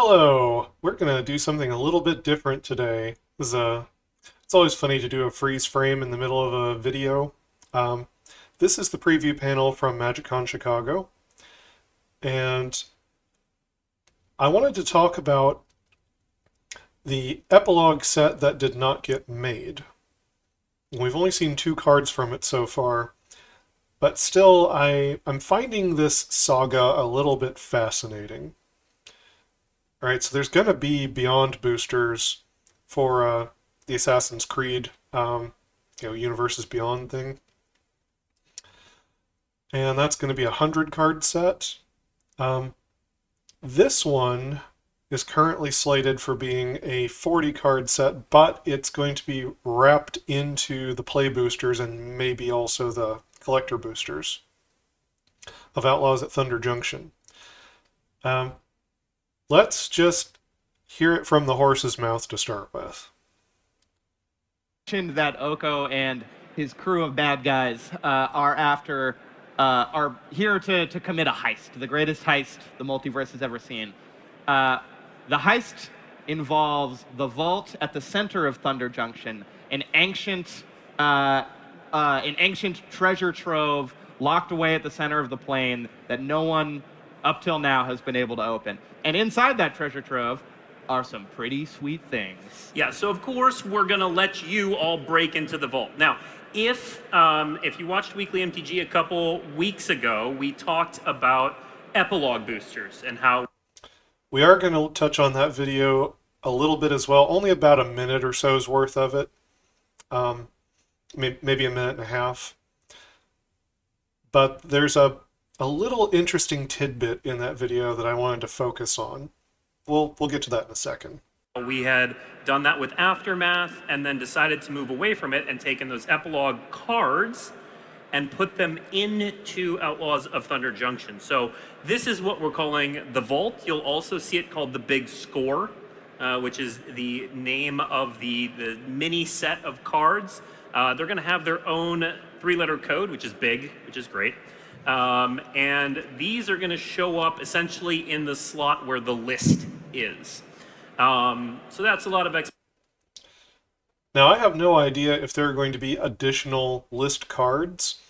Hello! We're gonna do something a little bit different today. It's always funny to do a freeze frame in the middle of a video. Um, this is the preview panel from MagicCon Chicago, and I wanted to talk about the epilogue set that did not get made. We've only seen 2 cards from it so far, but still I'm finding this saga a little bit fascinating. All right, so there's going to be Beyond boosters for the Assassin's Creed, Universes Beyond thing. And that's going to be a 100-card set. This one is currently slated for being a 40-card set, but it's going to be wrapped into the play boosters and maybe also the collector boosters of Outlaws at Thunder Junction. Let's just hear it from the horse's mouth to start with. That Oko and his crew of bad guys are here to commit a heist, the greatest heist the multiverse has ever seen. The heist involves the vault at the center of Thunder Junction, an ancient treasure trove locked away at the center of the plane that no one up till now has been able to open. And inside that treasure trove are some pretty sweet things. Yeah, so of course we're gonna let you all break into the vault. Now, if you watched Weekly MTG a couple weeks ago, we talked about epilogue boosters and how... We are going to touch on that video a little bit as well, only about a minute or so's worth of it. Maybe a minute and a half. But there's a little interesting tidbit in that video that I wanted to focus on. We'll get to that in a second. We had done that with Aftermath and then decided to move away from it and taken those epilogue cards and put them into Outlaws of Thunder Junction. So this is what we're calling the Vault. You'll also see it called the Big Score, which is the name of the mini set of cards. They're going to have their own 3-letter code, which is big, which is great. And these are going to show up essentially in the slot where the list is. So that's a lot of Now, I have no idea if there are going to be additional list cards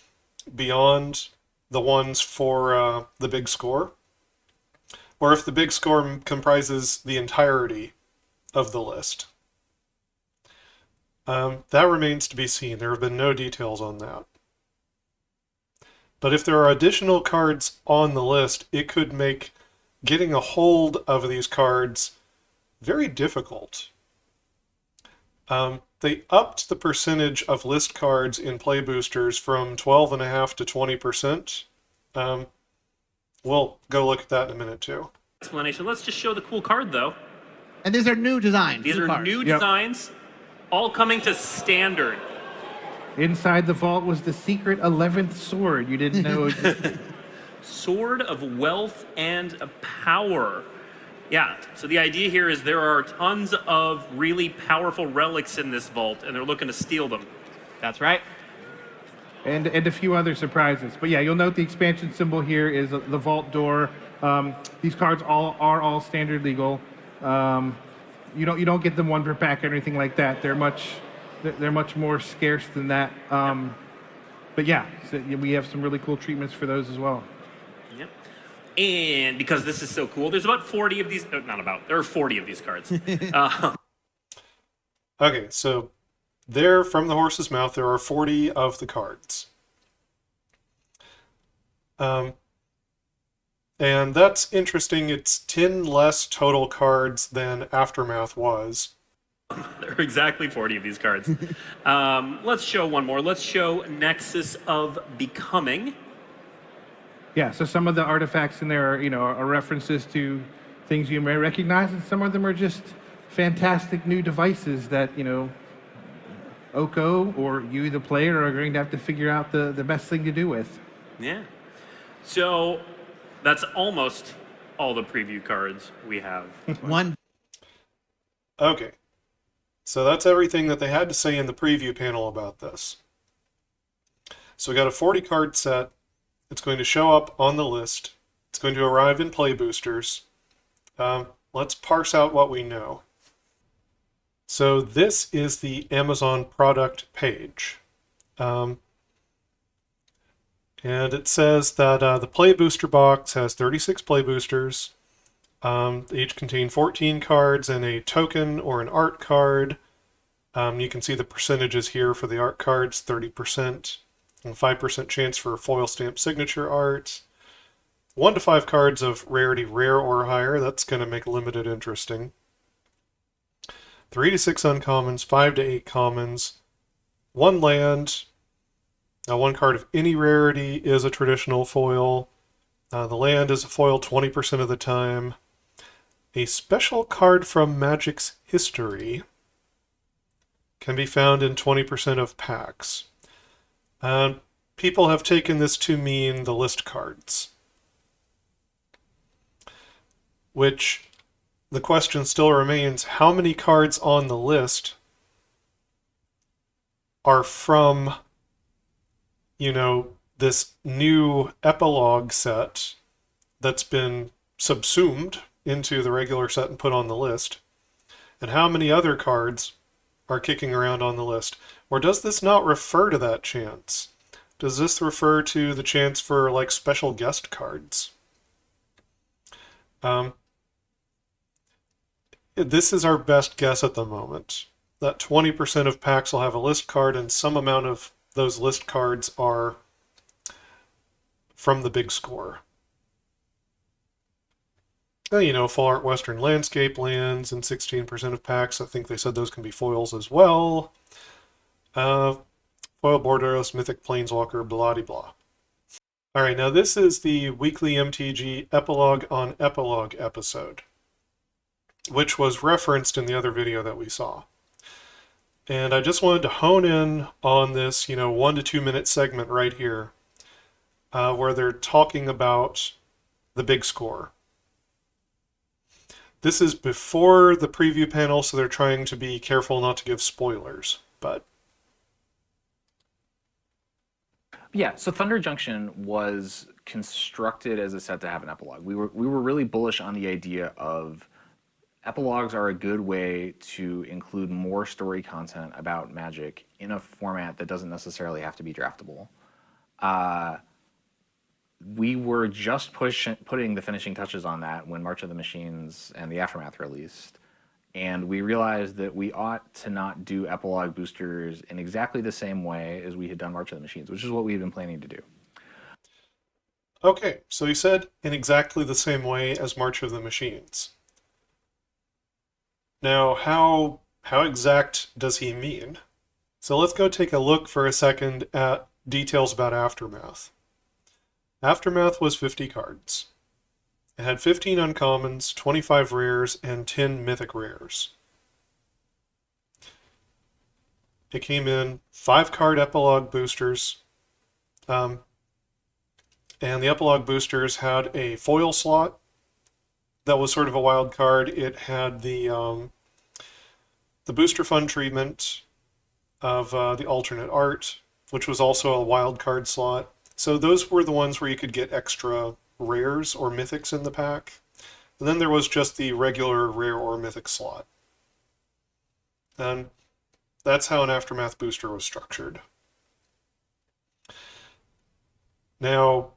beyond the ones for the Big Score, or if the Big Score comprises the entirety of the list. That remains to be seen. There have been no details on that. But if there are additional cards on the list, it could make getting a hold of these cards very difficult. They upped the percentage of list cards in play boosters from 12.5% to 20%. We'll go look at that in a minute too. Explanation. Let's just show the cool card though. And these are new designs. These are new designs, all coming to standard. Inside the vault was the secret 11th sword you didn't know. Sword of Wealth and Power. Yeah, so the idea here is there are tons of really powerful relics in this vault, and they're looking to steal them. That's right. and a few other surprises. But yeah, you'll note the expansion symbol here is the vault door. These cards are all standard legal. You don't get them one per pack or anything like that. They're much more scarce than that. But yeah, so we have some really cool treatments for those as well. Yep. And because this is so cool, there's about 40 of these. There are 40 of these cards. Okay, so there, from the horse's mouth, there are 40 of the cards. And that's interesting. It's 10 less total cards than Aftermath was. There are exactly 40 of these cards. Let's show one more. Let's show Nexus of Becoming. Yeah, so some of the artifacts in there are references to things you may recognize, and some of them are just fantastic new devices that, Oko or you, the player, are going to have to figure out the best thing to do with. Yeah. So that's almost all the preview cards we have. One. Okay. So that's everything that they had to say in the preview panel about this. So we got a 40-card set. It's going to show up on the list. It's going to arrive in play boosters. let's parse out what we know. So this is the Amazon product page. And it says that the Play Booster box has 36 Play Boosters. They each contain 14 cards and a token or an art card. You can see the percentages here for the art cards, 30%, and 5% chance for foil stamp signature art. 1 to 5 cards of rarity rare or higher, that's going to make limited interesting. 3 to 6 uncommons, 5 to 8 commons, 1 land. Now, 1 card of any rarity is a traditional foil. The land is a foil 20% of the time. A special card from Magic's history can be found in 20% of packs. People have taken this to mean the list cards, which the question still remains, how many cards on the list are from, this new epilogue set that's been subsumed into the regular set and put on the list? And how many other cards are kicking around on the list? Or does this not refer to that chance? Does this refer to the chance for, like, special guest cards? This is our best guess at the moment. That 20% of packs will have a list card, and some amount of those list cards are from the big score. Full art Western landscape lands and 16% of packs. I think they said those can be foils as well. Foil Borderos, Mythic Planeswalker, blah-de-blah. Alright, now this is the weekly MTG Epilogue on Epilogue episode, which was referenced in the other video that we saw. And I just wanted to hone in on this, 1 to 2 minute segment right here, where they're talking about the big score. This is before the preview panel, so they're trying to be careful not to give spoilers, but... Yeah, so Thunder Junction was constructed as a set to have an epilogue. We were really bullish on the idea of epilogues are a good way to include more story content about Magic in a format that doesn't necessarily have to be draftable. We were just putting the finishing touches on that when March of the Machines and the Aftermath released. And we realized that we ought to not do epilogue boosters in exactly the same way as we had done March of the Machines, which is what we had been planning to do. Okay, so he said in exactly the same way as March of the Machines. Now, how exact does he mean? So let's go take a look for a second at details about Aftermath. Aftermath was 50 cards. It had 15 uncommons, 25 rares, and 10 mythic rares. It came in 5-card epilogue boosters. And the epilogue boosters had a foil slot that was sort of a wild card. It had the booster fund treatment of the alternate art, which was also a wild card slot. So those were the ones where you could get extra rares or mythics in the pack. And then there was just the regular rare or mythic slot. And that's how an Aftermath booster was structured. Now,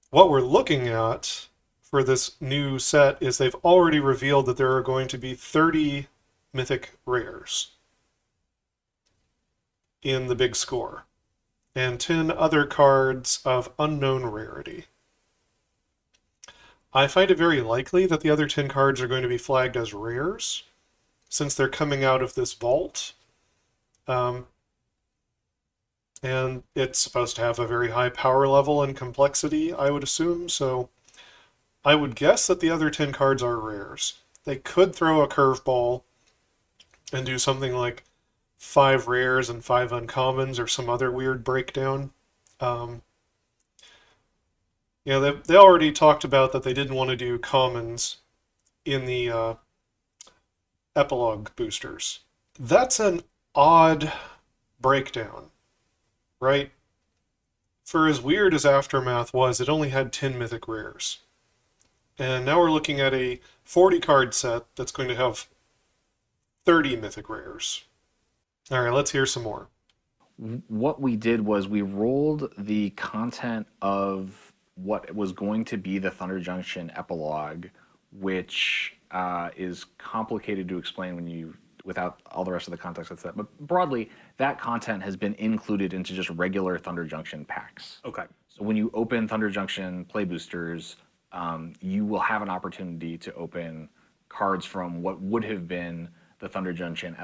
what we're looking at for this new set is they've already revealed that there are going to be 30 mythic rares in the big score, and 10 other cards of unknown rarity. I find it very likely that the other 10 cards are going to be flagged as rares, since they're coming out of this vault. And it's supposed to have a very high power level and complexity, I would assume, so I would guess that the other 10 cards are rares. They could throw a curveball and do something like 5 rares and 5 uncommons or some other weird breakdown. They already talked about that they didn't want to do commons in the epilogue boosters. That's an odd breakdown, right? For as weird as Aftermath was, it only had 10 mythic rares. And now we're looking at a 40 card set that's going to have 30 mythic rares. All right, let's hear some more. What we did was we rolled the content of what was going to be the Thunder Junction epilogue, which is complicated to explain without all the rest of the context of that. But broadly, that content has been included into just regular Thunder Junction packs. Okay. So when you open Thunder Junction play boosters, you will have an opportunity to open cards from what would have been the Thunder Junction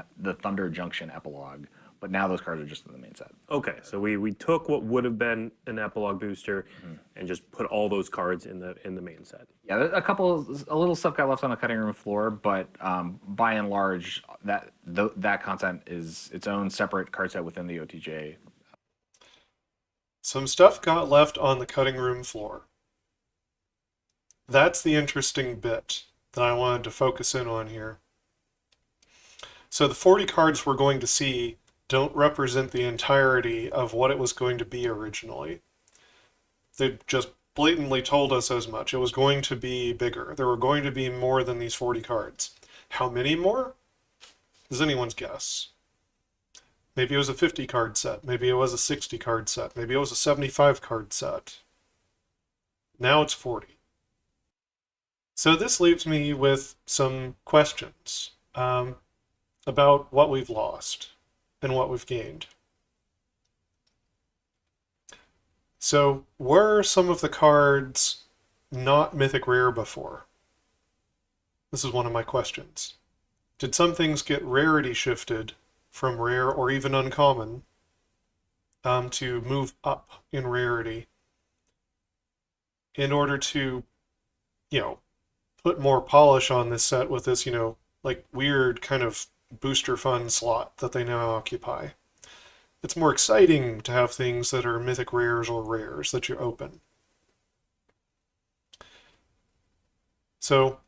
epilogue, but now those cards are just in the main set. Okay, so we took what would have been an epilogue booster and just put all those cards in the main set. Yeah, a little stuff got left on the cutting room floor, but by and large, that content is its own separate card set within the OTJ. Some stuff got left on the cutting room floor. That's the interesting bit that I wanted to focus in on here. So the 40 cards we're going to see don't represent the entirety of what it was going to be originally. They just blatantly told us as much. It was going to be bigger. There were going to be more than these 40 cards. How many more? Is anyone's guess. Maybe it was a 50 card set. Maybe it was a 60 card set. Maybe it was a 75 card set. Now it's 40. So this leaves me with some questions about what we've lost and what we've gained. So were some of the cards not mythic rare before? This is one of my questions. Did some things get rarity shifted from rare or even uncommon to move up in rarity in order to, put more polish on this set with this, like weird kind of booster fun slot that they now occupy? It's more exciting to have things that are mythic rares or rares that you open. So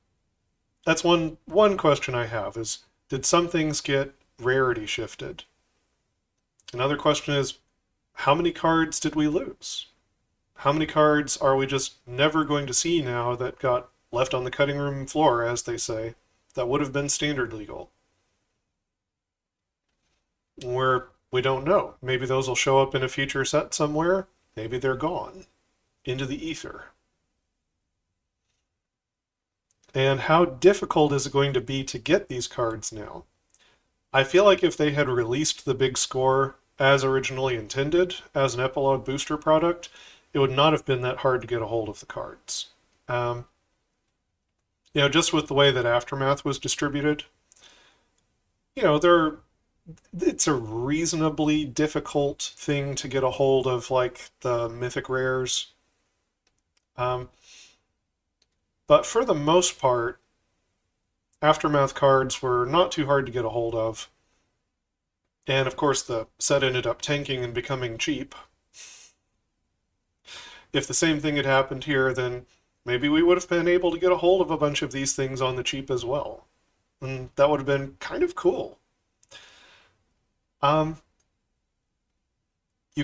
that's one question I have is, did some things get rarity shifted? Another question is, how many cards did we lose? How many cards are we just never going to see now that got left on the cutting room floor, as they say, that would have been standard legal? Where we don't know. Maybe those will show up in a future set somewhere. Maybe they're gone into the ether. And how difficult is it going to be to get these cards now? I feel like if they had released the big score as originally intended, as an epilogue booster product, it would not have been that hard to get a hold of the cards. Just with the way that Aftermath was distributed, it's a reasonably difficult thing to get a hold of, like the mythic rares. But for the most part, Aftermath cards were not too hard to get a hold of. And of course, the set ended up tanking and becoming cheap. If the same thing had happened here, then maybe we would have been able to get a hold of a bunch of these things on the cheap as well. And that would have been kind of cool. You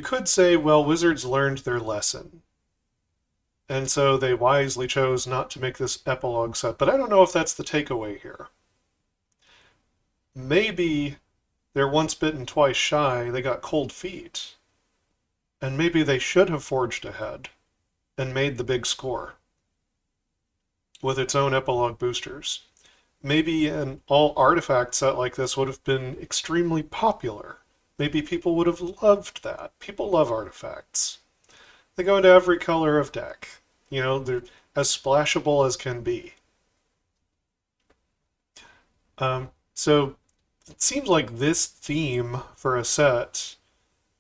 could say, well, Wizards learned their lesson. And so they wisely chose not to make this epilogue set. But I don't know if that's the takeaway here. Maybe they're once bitten, twice shy. They got cold feet. And maybe they should have forged ahead and made the big score with its own epilogue boosters. Maybe an all-artifact set like this would have been extremely popular. Maybe people would have loved that. People love artifacts. They go into every color of deck. They're as splashable as can be. So it seems like this theme for a set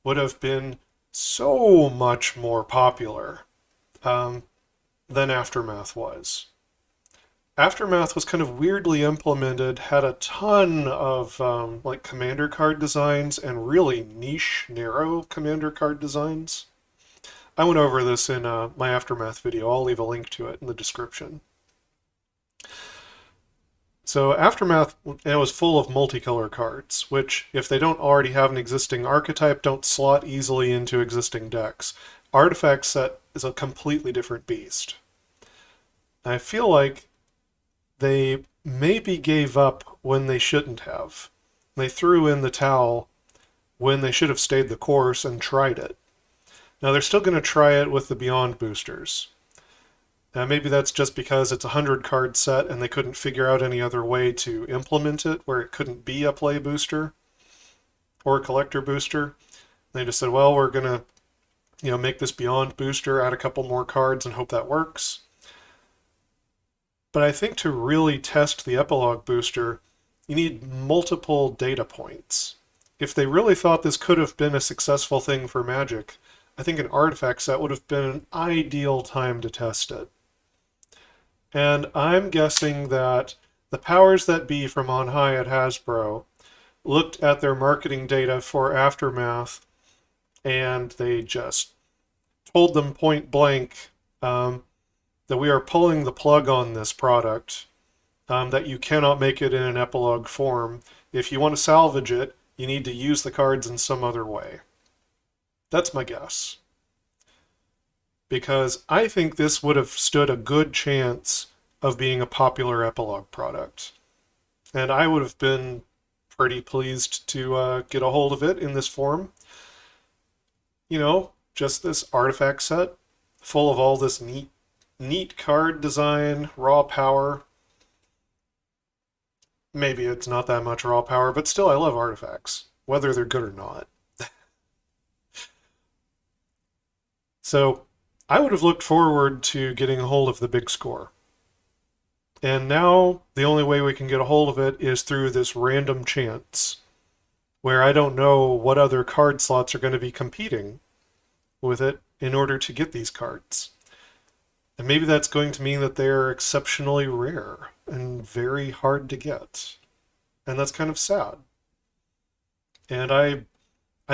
would have been so much more popular than Aftermath was. Aftermath was kind of weirdly implemented, had a ton of commander card designs and really niche, narrow commander card designs. I went over this in my Aftermath video. I'll leave a link to it in the description. So Aftermath, it was full of multicolor cards, which, if they don't already have an existing archetype, don't slot easily into existing decks. Artifact set is a completely different beast. I feel like they maybe gave up when they shouldn't have. They threw in the towel when they should have stayed the course and tried it. Now they're still going to try it with the Beyond boosters. Now maybe that's just because it's a 100 card set and they couldn't figure out any other way to implement it where it couldn't be a play booster or a collector booster. They just said, well, we're going to make this Beyond booster, add a couple more cards and hope that works. But I think to really test the Epilogue booster, you need multiple data points. If they really thought this could have been a successful thing for Magic, I think an artifact set would have been an ideal time to test it. And I'm guessing that the powers that be from on high at Hasbro looked at their marketing data for Aftermath and they just told them point blank that we are pulling the plug on this product, that you cannot make it in an epilogue form. If you want to salvage it, you need to use the cards in some other way. That's my guess. Because I think this would have stood a good chance of being a popular epilogue product. And I would have been pretty pleased to get a hold of it in this form. Just this artifact set full of all this neat card design, raw power. Maybe it's not that much raw power, but still I love artifacts, whether they're good or not. So I would have looked forward to getting a hold of the big score. And now the only way we can get a hold of it is through this random chance, where I don't know what other card slots are going to be competing with it in order to get these cards. And maybe that's going to mean that they're exceptionally rare and very hard to get. And that's kind of sad. And I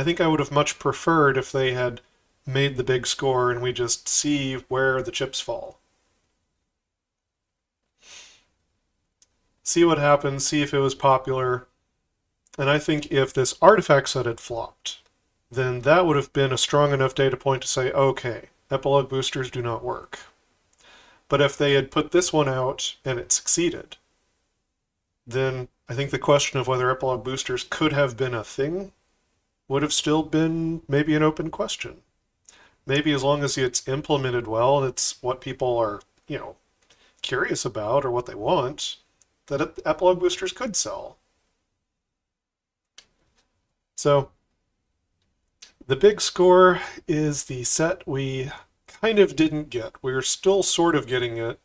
think I would have much preferred if they had made the big score and we just see where the chips fall. See what happens, see if it was popular. And I think if this artifact set had flopped, then that would have been a strong enough data point to say, okay, epilogue boosters do not work. But if they had put this one out and it succeeded, then I think the question of whether epilogue boosters could have been a thing would have still been maybe an open question. Maybe as long as it's implemented well, it's what people are, curious about or what they want, that epilogue boosters could sell. So the big score is the set we kind of didn't get. We're still sort of getting it,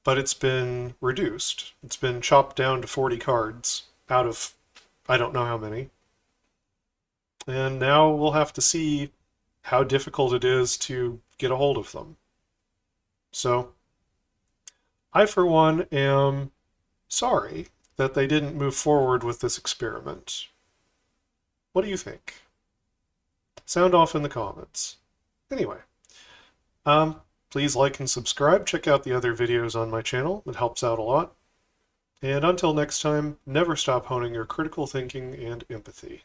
but it's been reduced. It's been chopped down to 40 cards out of I don't know how many. And now we'll have to see how difficult it is to get a hold of them. So I, for one, am sorry that they didn't move forward with this experiment. What do you think? Sound off in the comments. Anyway, please like and subscribe. Check out the other videos on my channel. It helps out a lot. And until next time, never stop honing your critical thinking and empathy.